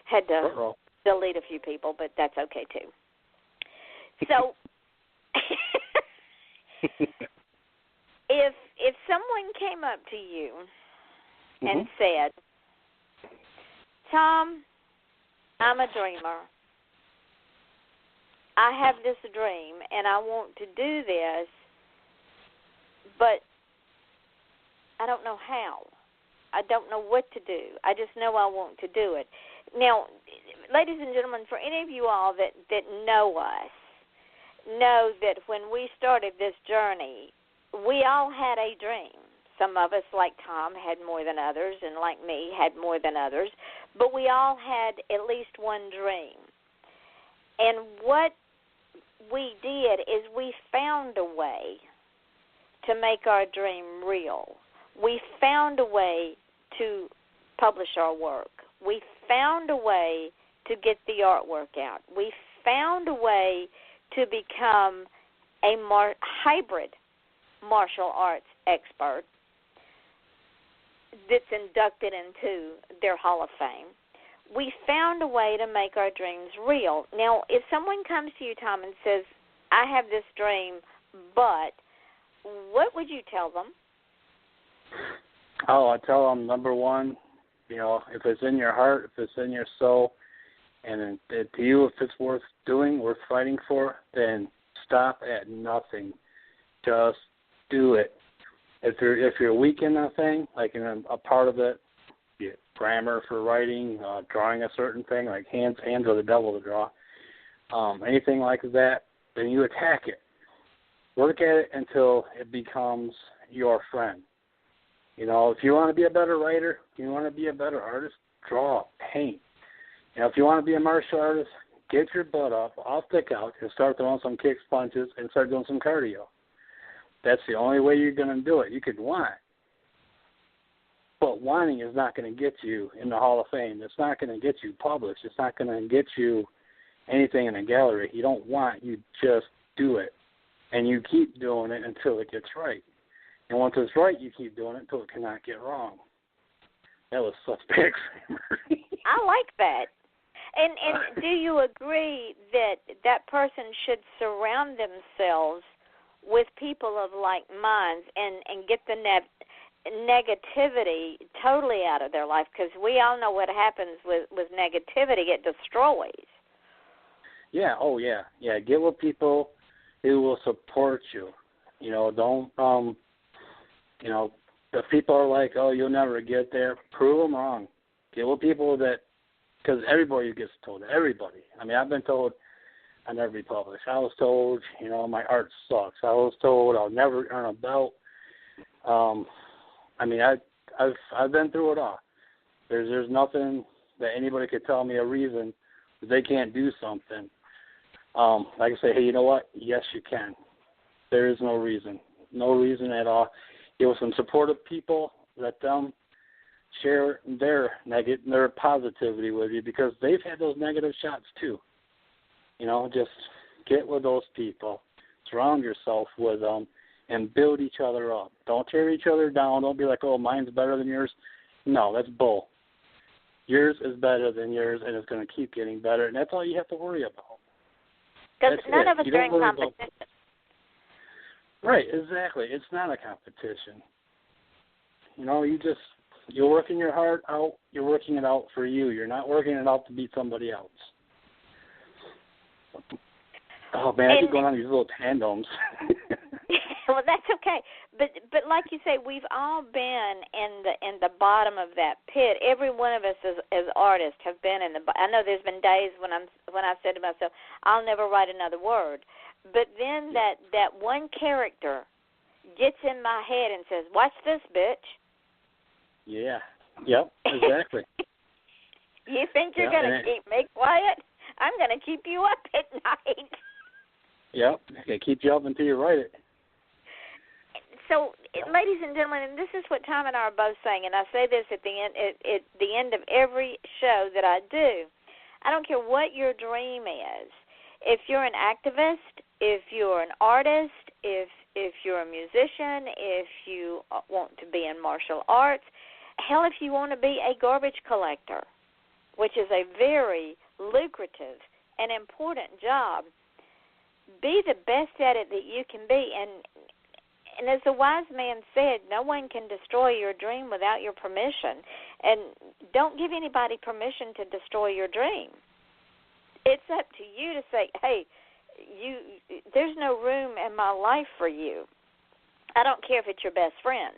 had to delete a few people, but that's okay, too. So if someone came up to you and said, Thom, I'm a dreamer. I have this dream, and I want to do this, but I don't know how. I don't know what to do. I just know I want to do it. Now, ladies and gentlemen, for any of you all that know us, know that when we started this journey, we all had a dream. Some of us, like Thom, had more than others, and like me, had more than others, but we all had at least one dream. And what we did is we found a way to make our dream real. We found a way to publish our work. We found a way to get the artwork out. We found a way to become a hybrid martial arts expert that's inducted into their Hall of Fame. We found a way to make our dreams real. Now, if someone comes to you, Thom, and says, I have this dream, but, what would you tell them? Oh, I tell them, number one, if it's in your heart, if it's in your soul, and to you, if it's worth doing, worth fighting for, then stop at nothing. Just do it. If you're weak in that thing, like in a part of it, grammar for writing, drawing a certain thing, like hands are the devil to draw, anything like that, then you attack it. Work at it until it becomes your friend. If you want to be a better writer, if you want to be a better artist, draw, paint. If you want to be a martial artist, get your butt up off the couch and start throwing some kicks, punches, and start doing some cardio. That's the only way you're going to do it. You could want, but wanting is not going to get you in the Hall of Fame. It's not going to get you published. It's not going to get you anything in a gallery. You don't want, you just do it. And you keep doing it until it gets right. And once it's right, you keep doing it until it cannot get wrong. That was such big grammar. I like that. And do you agree that person should surround themselves with people of like minds and get the negativity totally out of their life? Because we all know what happens with negativity. It destroys. Yeah, yeah. Get with people who will support you. Don't, if people are like, oh, you'll never get there, prove them wrong. Get with people that because everybody gets told, everybody. I mean, I've been told I'll never be published. I was told, you know, my art sucks. I was told I'll never earn a belt. I mean, I've been through it all. There's nothing that anybody could tell me a reason that they can't do something. Like I say, hey, you know what? Yes, you can. There is no reason at all. Get with some supportive people. Let them share their positivity with you, because they've had those negative shots too. You know, just get with those people, surround yourself with them, and build each other up. Don't tear each other down. Don't be like, oh, mine's better than yours. No, that's bull. Yours is better than yours, and it's going to keep getting better, and that's all you have to worry about. Because none of us are in competition. Right, exactly. It's not a competition. You know, you're working your heart out. You're working it out for you. You're not working it out to beat somebody else. Oh man, I keep going on these little tandems. Well, that's okay. But like you say, we've all been in the bottom of that pit. Every one of us as artists have been in the. I know there's been days when I've said to myself, I'll never write another word. But then that one character gets in my head and says, "Watch this, bitch." Yeah. Yep. Exactly. You think you're going to keep me quiet? I'm going to keep you up at night. Yep. They keep you up until you write it. So, ladies and gentlemen, and this is what Thom and I are both saying, and I say this at the end of every show that I do. I don't care what your dream is. If you're an activist, if you're an artist, if you're a musician, if you want to be in martial arts, hell, if you want to be a garbage collector, which is a very lucrative and important job, be the best at it that you can be. And as the wise man said, no one can destroy your dream without your permission. And don't give anybody permission to destroy your dream. It's up to you to say, hey, there's no room in my life for you. I don't care if it's your best friend.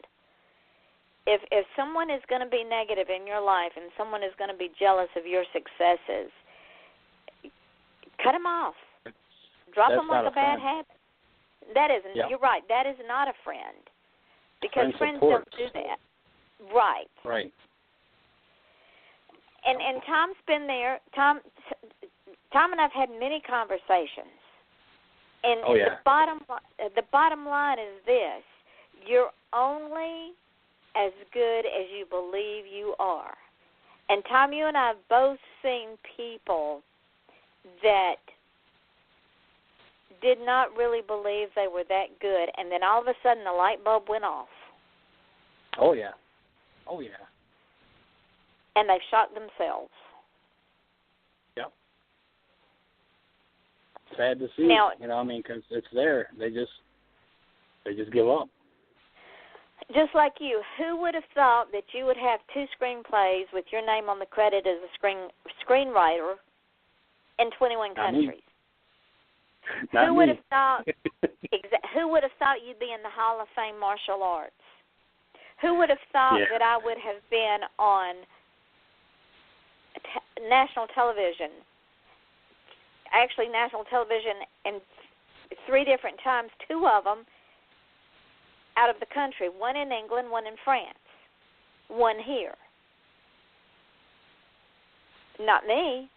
If someone is going to be negative in your life and someone is going to be jealous of your successes, cut them off. Drop them like a bad habit. That isn't. Yep. You're right. That is not a friend, because friends don't do that. Right. Right. And Thom's been there. Thom and I've had many conversations. And the bottom line is this: you're only as good as you believe you are. And Thom, you and I have both seen people that did not really believe they were that good, and then all of a sudden the light bulb went off. Oh, yeah. Oh, yeah. And they've shot themselves. Yep. Sad to see, now, you know, I mean, because it's there. They just give up. Just like you, who would have thought that you would have 2 screenplays with your name on the credit as a screenwriter in 21 countries? Who would have thought? Who would have thought you'd be in the Hall of Fame martial arts? Who would have thought that I would have been on national television? Actually, national television in 3 different times. 2 of them out of the country. 1 in England, 1 in France, 1 here. Not me.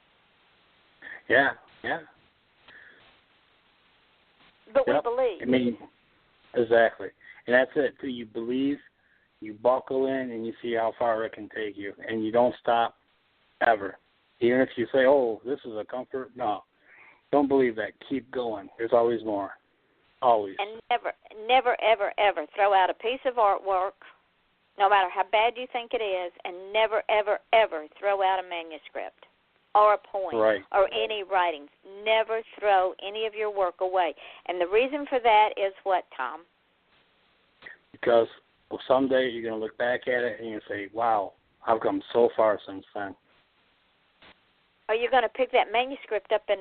Yeah. But we believe. I mean, exactly. And that's it. You believe, you buckle in, and you see how far it can take you. And you don't stop ever. Even if you say, oh, this is a comfort, no. Don't believe that. Keep going. There's always more. Always. And never, ever, ever throw out a piece of artwork, no matter how bad you think it is, and never, ever, ever throw out a manuscript or a poem or any writings. Never throw any of your work away. And the reason for that is what, Thom? Because someday you're going to look back at it and you're going to say, wow, I've come so far since then. Or you're going to pick that manuscript up and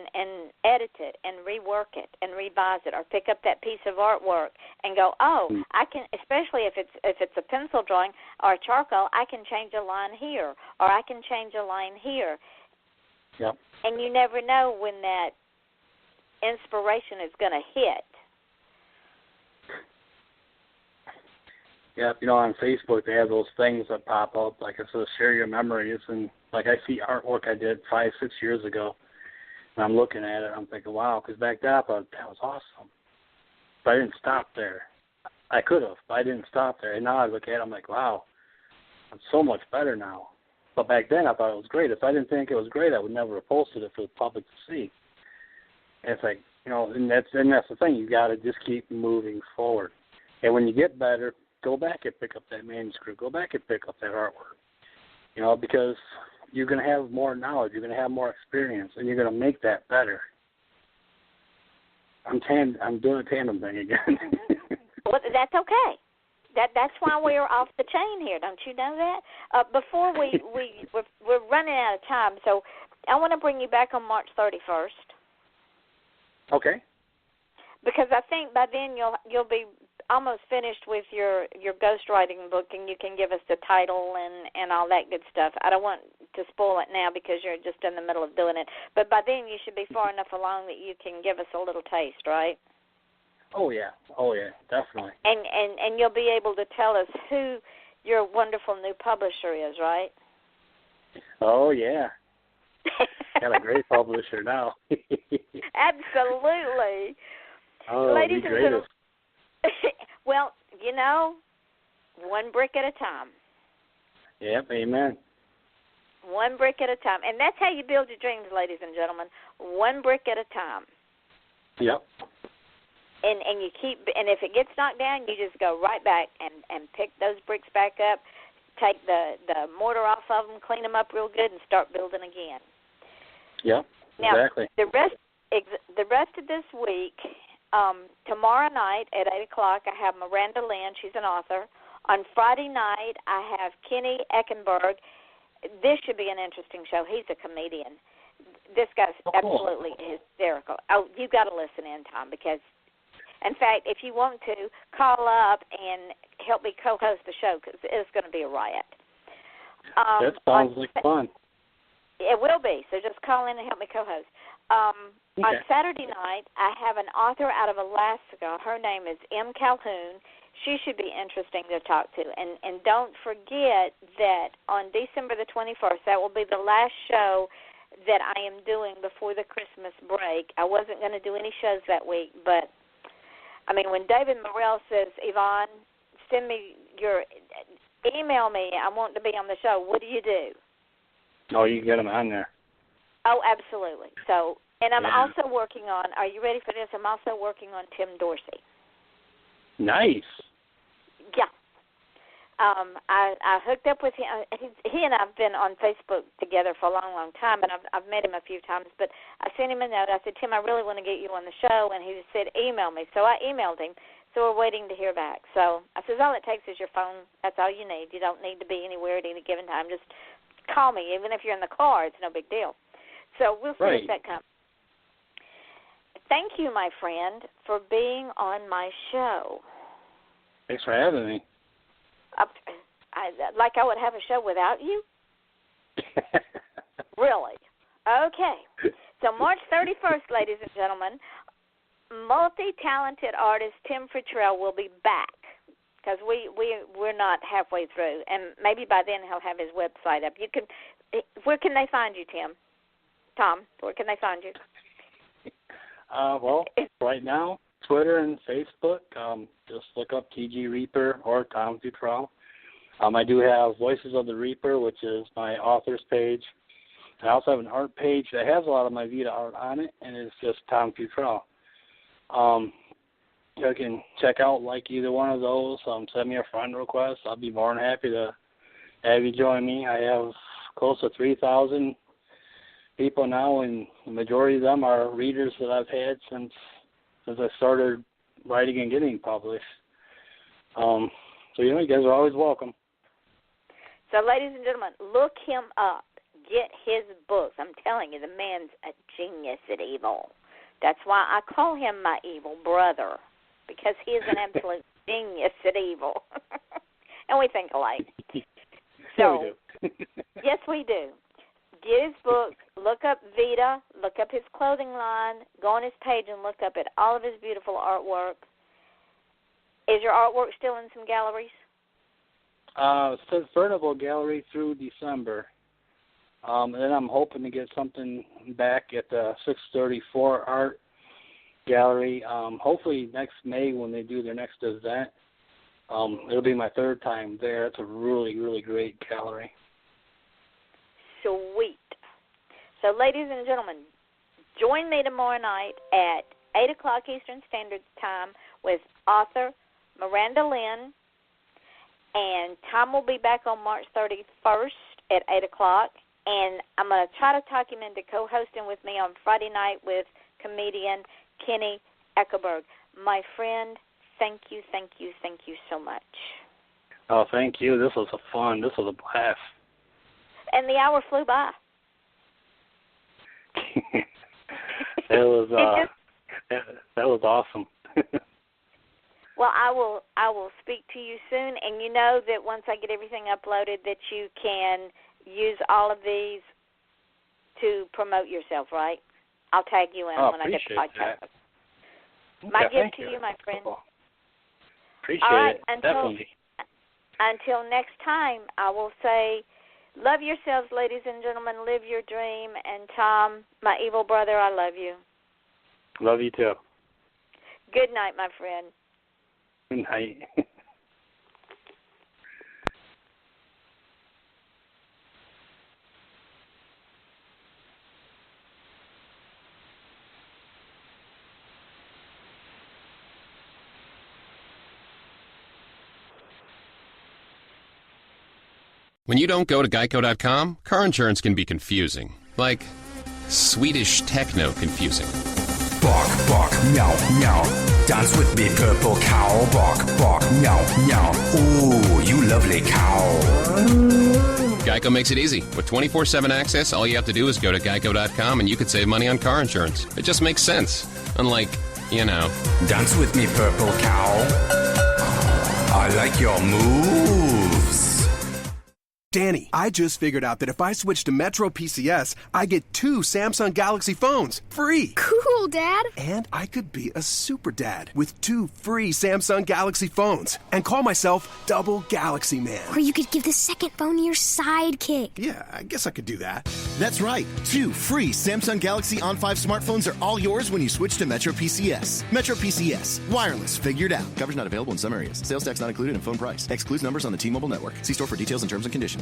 edit it and rework it and revise it, or pick up that piece of artwork and go, oh, I can, especially if it's a pencil drawing or a charcoal, I can change a line here, or I can change a line here. Yep. And you never know when that inspiration is going to hit. Yep, on Facebook they have those things that pop up, like it says share your memories, and like I see artwork I did 5-6 years ago, and I'm looking at it, I'm thinking, wow, because back then I thought that was awesome. But I didn't stop there. I could have, but I didn't stop there. And now I look at it, I'm like, wow, I'm so much better now. But back then I thought it was great. If I didn't think it was great, I would never have posted it for the public to see. And it's like, and that's the thing. You got to just keep moving forward. And when you get better, go back and pick up that manuscript. Go back and pick up that artwork. Because you're going to have more knowledge. You're going to have more experience, and you're going to make that better. I'm doing a tandem thing again. Well, that's okay. That's why we're off the chain here. Don't you know that? Before we're running out of time, so I want to bring you back on March 31st. Okay. Because I think by then you'll be almost finished with your ghostwriting book, and you can give us the title and all that good stuff. I don't want to spoil it now because you're just in the middle of doing it. But by then you should be far enough along that you can give us a little taste, right? Oh yeah, definitely. And you'll be able to tell us who your wonderful new publisher is, right? Oh yeah. Got a great publisher now. Absolutely. Oh, ladies and gentlemen. Well, one brick at a time. Yep, amen. One brick at a time. And that's how you build your dreams, ladies and gentlemen. One brick at a time. Yep. And you and if it gets knocked down, you just go right back and pick those bricks back up, take the mortar off of them, clean them up real good, and start building again. Yep, now, exactly. The rest of this week, tomorrow night at 8 o'clock, I have Miranda Lynn. She's an author. On Friday night, I have Kenny Eckenberg. This should be an interesting show. He's a comedian. This guy's absolutely hysterical. Oh, you've got to listen in, Tom, because, in fact, if you want to, call up and help me co-host the show because it's going to be a riot. That sounds like fun. It will be, so just call in and help me co-host. Okay. On Saturday night, I have an author out of Alaska. Her name is M. Calhoun. She should be interesting to talk to. And don't forget that on December the 21st, that will be the last show that I am doing before the Christmas break. I wasn't going to do any shows that week, but, when David Morrell says, Yvonne, email me, I want to be on the show, what do you do? Oh, you can get them on there. Oh, absolutely. So, and I'm also working on, are you ready for this? I'm also working on Tim Dorsey. Nice. Yeah. I hooked up with him. He and I have been on Facebook together for a long, long time, and I've met him a few times. But I sent him a note. I said, Tim, I really want to get you on the show. And he said, email me. So I emailed him. So we're waiting to hear back. So I said, all it takes is your phone. That's all you need. You don't need to be anywhere at any given time. Just call me. Even if you're in the car, it's no big deal. So we'll see if that comes. Thank you, my friend, for being on my show. Thanks for having me. Like I would have a show without you? Really? Okay. So March 31st, ladies and gentlemen, multi-talented artist Thom Futrell will be back because we're not halfway through, and maybe by then he'll have his website up. Where can they find you, Tom, where can they find you? Well, right now, Twitter and Facebook. Just look up TG Reaper or Thom Futrell. I do have Voices of the Reaper, which is my author's page. I also have an art page that has a lot of my Vida art on it, and it's just Thom Futrell. You can check out either one of those. Send me a friend request. I'll be more than happy to have you join me. I have close to 3,000 people now, and the majority of them are readers that I've had since I started writing and getting published. So, you guys are always welcome. So, ladies and gentlemen, look him up. Get his books. I'm telling you, the man's a genius at evil. That's why I call him my evil brother, because he is an absolute genius at evil. And we think alike. So, yeah, we do. Yes, we do. get his book, look up Vida, look up his clothing line, go on his page and look up at all of his beautiful artwork. Is your artwork still in some galleries? It says Furnival Gallery through December. And then I'm hoping to get something back at the 634 Art Gallery. Hopefully next May when they do their next event. It'll be my third time there. It's a really, really great gallery. Sweet. So, ladies and gentlemen, join me tomorrow night at 8 o'clock Eastern Standard Time with author Miranda Lynn. And Tom will be back on March 31st at 8 o'clock. And I'm going to try to talk him into co-hosting with me on Friday night with comedian Kenny Eckerberg. My friend, thank you so much. Oh, thank you. This was This was a blast. And the hour flew by. That was awesome. Well, I will speak to you soon, and you know that once I get everything uploaded that you can use all of these to promote yourself, right? I'll tag you in when I get the podcast. That. My Okay, gift to you, my friend. Appreciate all right, it. Definitely. Until next time, I will say, love yourselves, ladies and gentlemen. Live your dream. And Tom, my evil brother, I love you. Love you too. Good night, my friend. Good night. When you don't go to Geico.com, car insurance can be confusing. Like Swedish techno confusing. Bark, bark, meow, meow. Dance with me, purple cow. Bark, bark, meow, meow. Ooh, you lovely cow. Geico makes it easy. With 24/7 access, all you have to do is go to Geico.com and you could save money on car insurance. It just makes sense. Unlike, Dance with me, purple cow. I like your moves. Danny, I just figured out that if I switch to Metro PCS, I get 2 Samsung Galaxy phones free. Cool, Dad. And I could be a super dad with 2 free Samsung Galaxy phones and call myself Double Galaxy Man. Or you could give the second phone to your sidekick. Yeah, I guess I could do that. That's right. 2 free Samsung Galaxy On 5 smartphones are all yours when you switch to Metro PCS. Metro PCS. Wireless. Figured out. Coverage not available in some areas. Sales tax not included in phone price. Excludes numbers on the T-Mobile network. See store for details and terms and conditions.